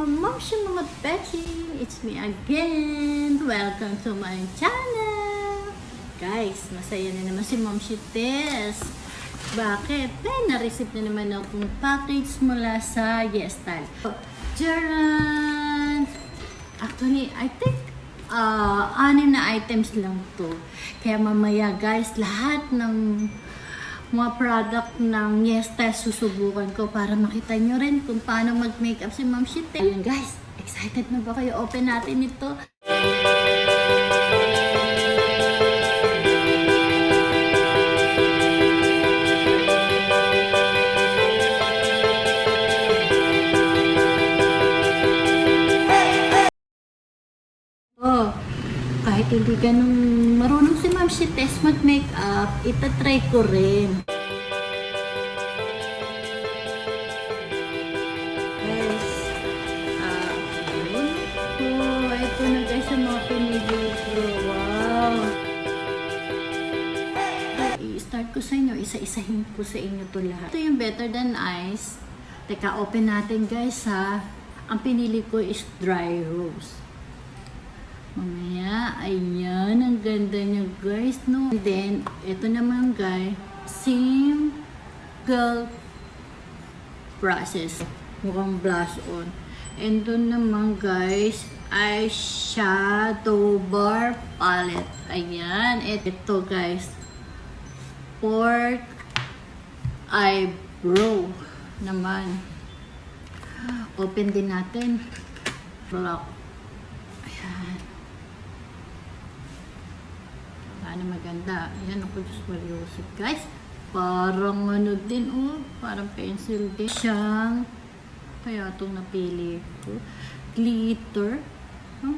Mamshi mga Bechi! It's me again! Welcome to my channel! Guys, masaya na naman si Mamshi Tess. Bakit? Dahil na-receive na naman akong package mula sa YesStyle. Jaran! Actually, I think 6 na items lang to. Kaya mamaya guys, lahat ng mga product ng YesStyle susubukan ko para makita nyo rin kung paano mag-makeup si Ma'am Shite. Ayan guys, excited na ba kayo? Open natin ito. Oh, kahit hindi ganun marunong si Ma'am Shite mag-makeup, itatry ko rin. Ito na guys ang mga pinili ko. Wow! I-start ko sa inyo, isa-isahin ko sa inyo to lahat. Ito yung Better Than Ice. Teka, open natin guys ha. Ang pinili ko is Dry Rose. Mamaya, ayan, ang ganda niya guys, no? And then, ito naman guys, single process. Mukhang blush on. And doon naman guys, eyeshadow bar palette. Ayan, ito guys, pork eyebrow naman. Open din natin. Black. Ayan. Paano maganda. Ayan ako, Diyos mariusip guys. Parang ano din, oh. Parang pencil din. Siyang, kaya itong napili ko. Glitter. Huh?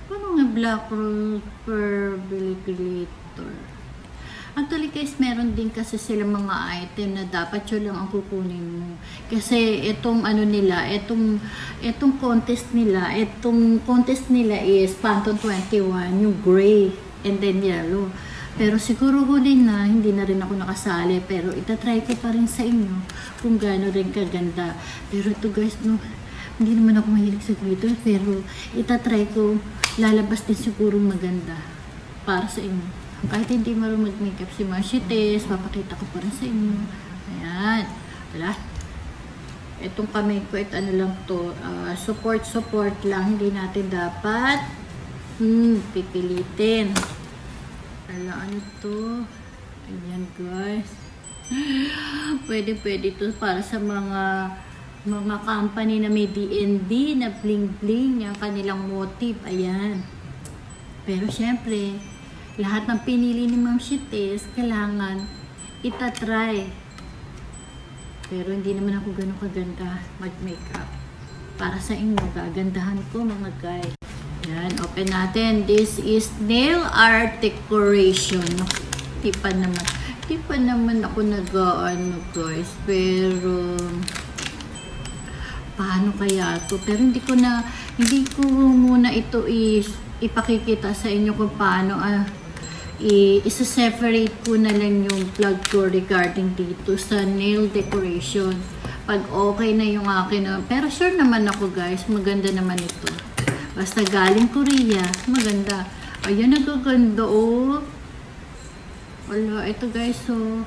Paano nga black rose pearl glitter? Actually guys, meron din kasi sila mga item na dapat yun lang ang kukunin mo. Kasi itong ano nila, itong contest nila is Pantone 21, yung gray and then yellow. Pero siguro huli na, hindi na rin ako nakasali. Pero itatry ko pa rin sa inyo kung gaano rin kaganda. Pero ito guys, no, hindi naman ako mahilig sa glitter. Pero itatry ko, lalabas din siguro maganda para sa inyo. Kahit hindi marunong mag-makeup si Mashites, papakita ko pa rin sa inyo. Ayan. Wala. Itong kamay ko, ito ano lang to, support lang. Hindi natin dapat pipilitin. Ala, ano to? Ayan guys. Pwede to para sa mga company na may DND, na bling bling, yung kanilang motive. Ayan. Pero syempre, lahat ng pinili ni Ma'am Shites, kailangan itatry. Pero hindi naman ako ganun kaganda mag-makeup. Para sa inyo, gagandahan ko mga guys. Yan, open natin. This is nail art decoration. Di pa naman ako nag-ano guys. Pero, paano kaya to? Pero hindi ko muna ito ipakikita sa inyo kung paano isa-separate ko na lang yung vlog ko regarding dito sa nail decoration. Pag okay na yung akin. Pero sure naman ako guys, maganda naman ito. Basta galing Korea, maganda. Ayan, nagaganda oh. Wala, ito guys oh.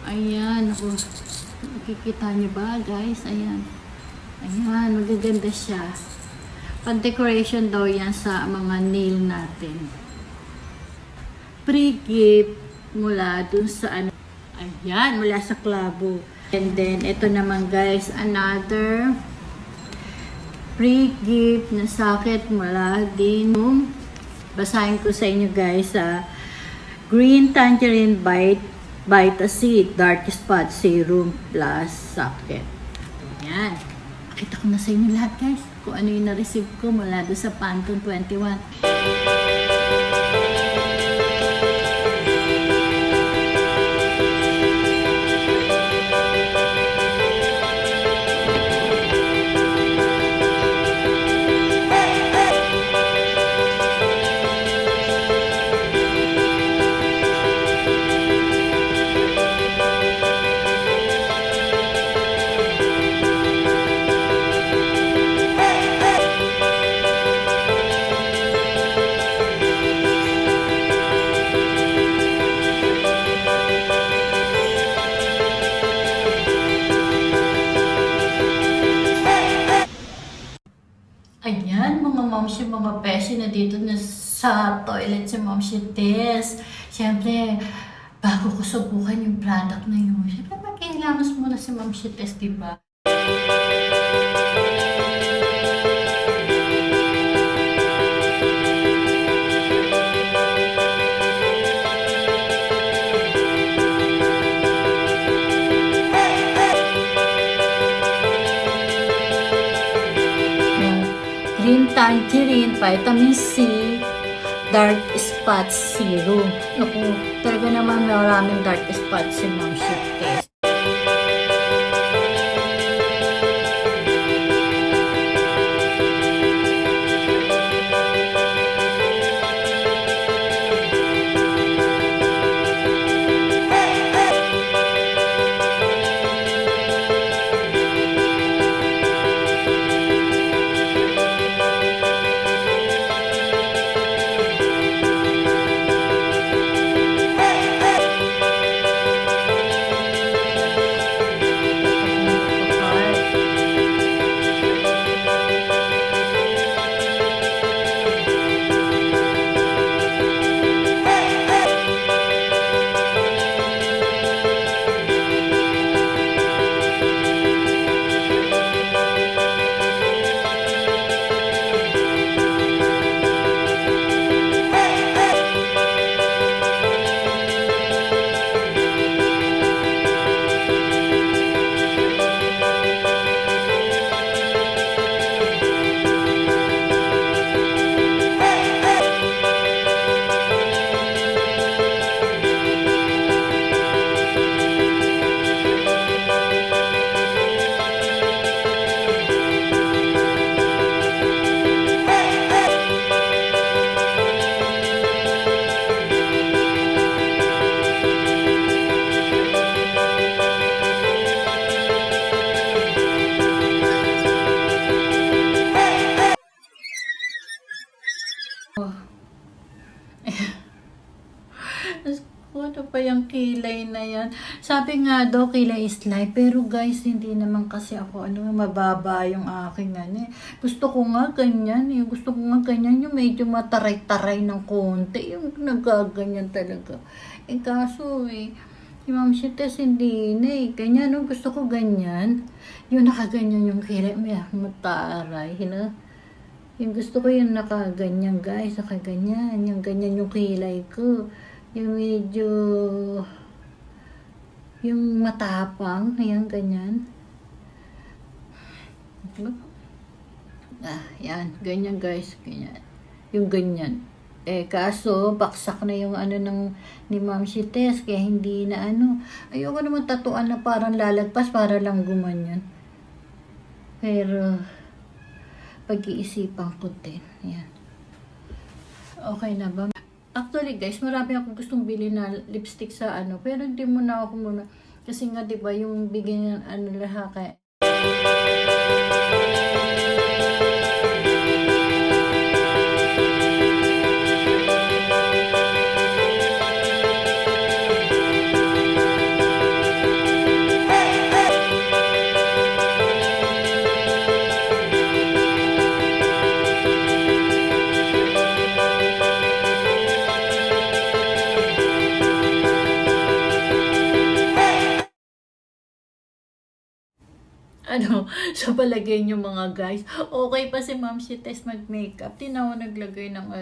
Ayan, ako. Nakikita niyo ba guys? Ayan. Ayan, magaganda siya. Pang-decoration daw yan sa mga nail natin. Pre-gift mula dun sa ano. Ayan, mula sa klabo. And then, ito naman guys, another pre-gift na sakit mula din. Basahin ko sa inyo guys, Green Tangerine Vita C Dark Spot Serum Plus Socket. Ayan. Pakita ko na sa inyo lahat guys kung ano yung na-receive ko mula doon sa Pantone 21. Ayan, mga momshi, mga beshi, na dito na sa toilet si Momshi Tess. Siyempre, bago ko subukan yung product na yun, siyempre magkailangan muna si Momshi Tess, diba? Green tangerine, vitamin C, dark spots serum. Naku, talaga naman maraming dark spots si Ma'am Shiftes. Ano pa yung kilay na yan? Sabi nga daw, kilay is life. Pero guys, hindi naman kasi ako, mababa yung aking Gusto ko nga ganyan. Gusto ko nga ganyan, yung medyo mataray-taray ng konti. Yung nagaganyan talaga. Kaso si Ma'am Shites hindi na Ganyan, gusto ko ganyan. Yung nakaganyan yung kilay, may mataray, Yung gusto ko yung nakaganyan, guys. Nakaganyan. Yung ganyan yung kilay ko. Yung medyo, yung matapang, ayan, ganyan. Yan, ganyan guys, ganyan. Yung ganyan. Kaso, baksak na yung ni Ma'am Shites, kaya hindi na ayoko naman tatuan na parang lalagpas, para lang gumanyan. Pero, pag-iisipan ko din, yan. Okay na ba? Actually guys, marami akong gustong bilhin na lipstick sa pero hindi muna ako muna. Kasi nga 'di ba yung bigyan ng lahat kaya sa palagay nyo mga guys, okay pa si Ma'am Shites mag-makeup. Tinawa naglagay ng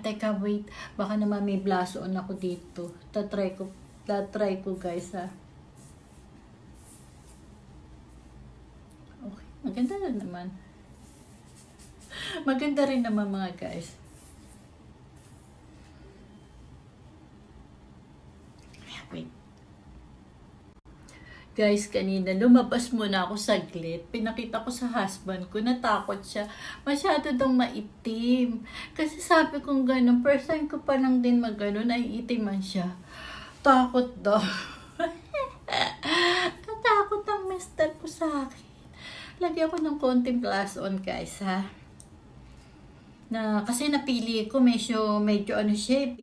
teka, wait. Baka naman may blush on ako dito. Tatry ko guys, ha. Okay, maganda na naman. Maganda rin naman mga guys. Wait. Guys, kanina lumabas muna ako saglit. Pinakita ko sa husband ko, natakot siya. Masyado daw maitim. Kasi sabi kong gano'n, first time ko pa lang din mag-gano'n, ay itiman siya. Takot daw. Natakot ang mister ko sa akin. Lagyan ko ng konting blush on guys, ha. Kasi napili ko, medyo siya.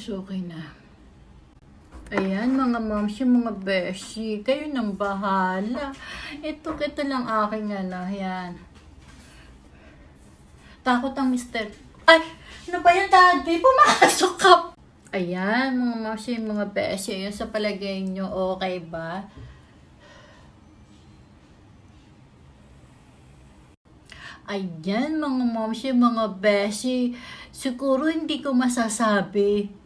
guys, okay na. Ayan, mga moms, yung mga beshi, kayo nang bahala. Ito lang aking yan. Takot ang mister. Ay, ano ba yan, daddy? Pumasok ka. Ayan, mga moms, yung mga beshi, yun sa palagay nyo, okay ba? Ayan, mga moms, yung mga beshi, siguro hindi ko masasabi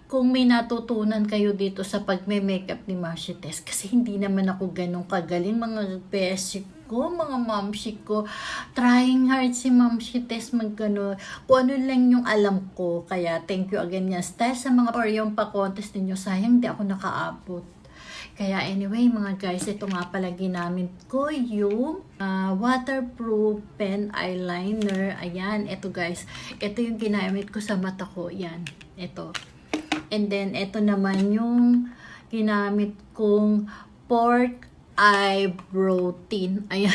kung may natutunan kayo dito sa pagme-makeup ni Momshi Tess. Kasi hindi naman ako ganun kagaling, mga beshi ko, mga momshi ko. Trying hard si Momshi Tess magano. Kung ano lang yung alam ko. Kaya thank you again YesStyle sa mga yung pa-contest ninyo. Sayang di ako nakaabot. Kaya anyway mga guys, ito nga pala ginamit ko yung waterproof pen eyeliner. Ayan, ito guys. Ito yung ginamit ko sa mata ko. Yan, ito. And then, ito naman yung ginamit kong pork eyebrow tint. Ayan.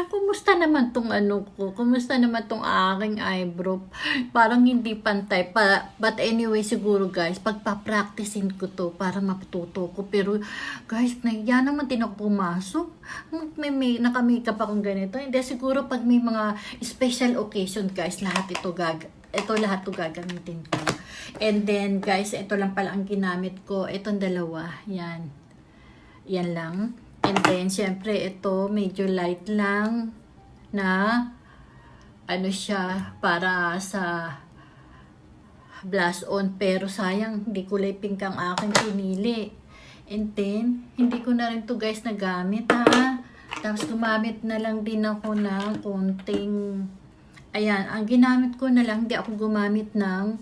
Kumusta naman tong ano ko? Kumusta naman tong aking eyebrow? Parang hindi pantay. But anyway, siguro guys, pagpa-practicein ko to para matuto ko. Pero guys, yan naman din ako pumasok. Naka-makeup akong ganito. Hindi, siguro pag may mga special occasion guys, lahat ito lahat to gagamitin ko. And then guys, ito lang pala ang ginamit ko. Itong dalawa. Yan. Yan lang. And then, syempre, ito, medyo light lang na, ano siya, para sa blush on. Pero sayang, hindi kulay pink ang aking pinili. And then, hindi ko na rin to guys nagamit ha. Tapos, gumamit na lang din ako ng konting, ayan, ang ginamit ko na lang, hindi ako gumamit ng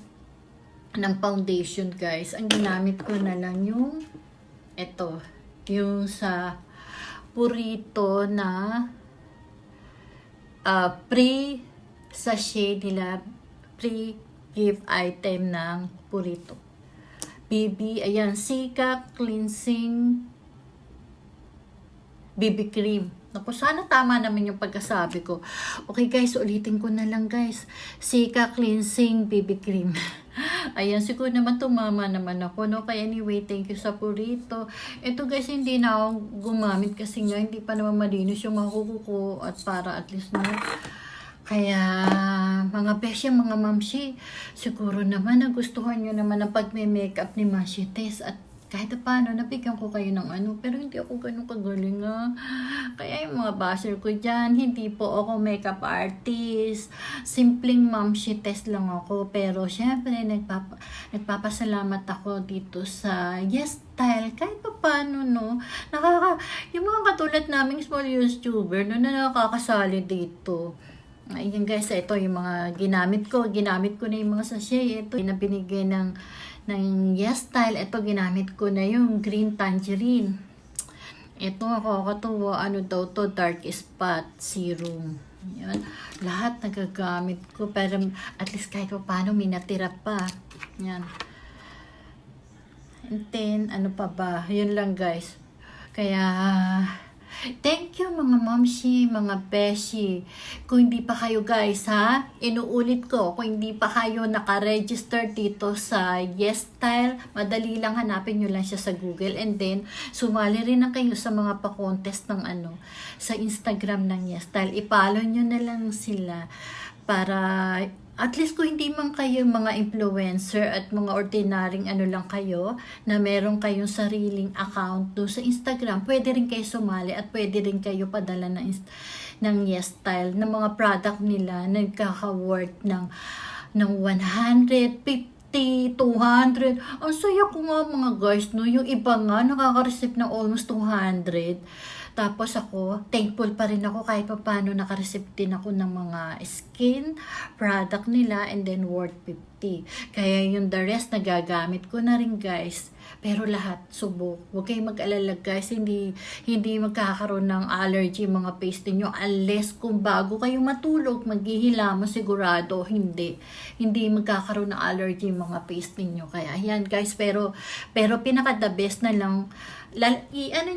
foundation guys. Ang ginamit ko na lang yung, ito, yung sa Purito na pre-sachet nila, pre-gift item ng Purito. BB, ayan, Sika Cleansing BB Cream. Naku, sana tama naman yung pagkasabi ko. Okay guys, ulitin ko na lang guys. Sika Cleansing BB Cream. Ayan, siguro naman tumama naman ako, no? Kaya anyway, thank you sa Purito. Ito guys, hindi na ako gumamit kasi nga, hindi pa naman malinis yung mga kuko ko at para at least, no? Kaya, mga beshi, mga mamshi, siguro naman nagustuhan nyo naman ang pagme-makeup ni Momshi Tess at kahit paano, nabigyan ko kayo ng ano, pero hindi ako ganun kagaling Kaya yung mga basher ko dyan, hindi po ako makeup artist. Simpleng Momshi Tess lang ako. Pero syempre, nagpapasalamat ako dito sa YesStyle. Kahit paano, no? Yung mga katulad naming small YouTuber, no, na nakakasali dito. Ayan guys, ito yung mga ginamit ko. Ginamit ko na yung mga sachet. Ito na binigay ng YesStyle. Ito ginamit ko na yung green tangerine. Ito nakakatuwa. Ano daw to? Dark spot serum. Yan. Lahat nagagamit ko. Pero at least kahit paano may natira pa. Yan. And then, ano pa ba? Yun lang guys. Kaya, thank you mga momshi, mga beshi. Kung hindi pa kayo guys ha, inuulit ko, kung hindi pa kayo naka-register dito sa YesStyle, madali lang hanapin nyo lang siya sa Google and then sumali rin na kayo sa mga pa-contest ng ano, sa Instagram ng YesStyle. I-follow nyo na lang sila para at least kung hindi man kayo mga influencer at mga ordinaryong ano lang kayo, na meron kayong sariling account doon sa Instagram, pwede rin kayo sumali at pwede rin kayo padala ng YesStyle, ng mga product nila, nagkaka-worth ng 150, 200. Ang saya ko nga mga guys, no? Yung iba nga, nakaka-receive ng almost 200. Tapos ako, thankful pa rin ako kahit pa paano naka-receive din ako ng mga skin product nila and then worth 50. Kaya yung the rest nagagamit ko na rin guys. Pero lahat subok. Huwag kayong mag-alala guys, hindi magkakaroon ng allergy mga face niyo unless kung bago kayo matulog, maghihilamos sigurado hindi magkakaroon ng allergy mga face niyo. Kaya ayan guys, pero pinaka the best na lang,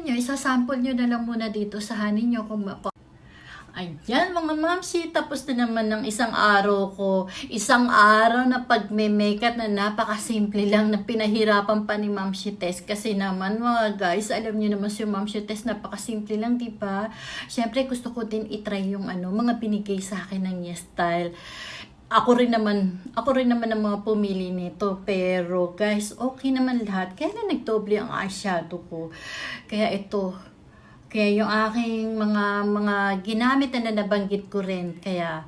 isasample nyo na lang muna dito sa hanin nyo Ayan mga mamsi, tapos na naman ng isang araw ko. Isang araw na pagme-makeup na napakasimple lang na pinahirapan pa ni Mamsi Tess. Kasi naman mga guys, alam niyo naman si Mamsi Tess, napakasimple lang, di ba? Siyempre gusto ko din itry yung mga binigay sa akin ng YesStyle. Ako rin naman ang mga pumili nito. Pero guys, okay naman lahat. Kaya na nagdoble ang eyeshadow ko. Kaya yung aking mga ginamit na nabanggit ko rin. Kaya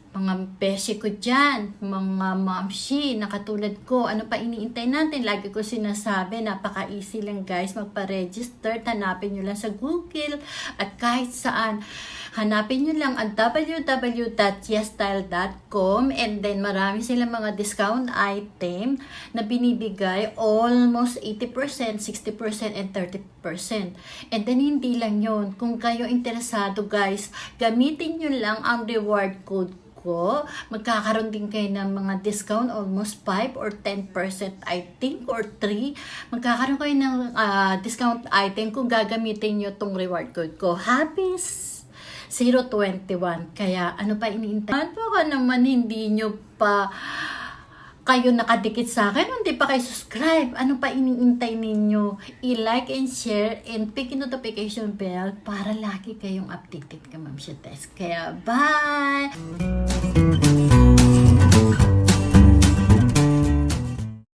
mga beshi ko dyan, mga mamshi na katulad ko, ano pa iniintay natin? Lagi ko sinasabi, napaka-easy lang guys, magpa-register, hanapin nyo lang sa Google at kahit saan. Hanapin nyo lang ang www.YesStyle.com and then marami silang mga discount item na binibigay almost 80%, 60%, and 30%. And then hindi lang yun. Kung kayo interesado guys, gamitin nyo lang ang reward code ko. Magkakaroon din kayo ng mga discount, almost 5 or 10% I think, or 3. Magkakaroon kayo ng discount item kung gagamitin nyo tong reward code ko. Happy 021. Kaya ano pa iniintay? Baka naman hindi nyo pa kayo nakadikit sa akin, hindi pa kayo subscribe. Ano pa iniintay ninyo? I-like and share and pick notification bell para lagi kayong updated ka, Ma'am Tess. Kaya bye!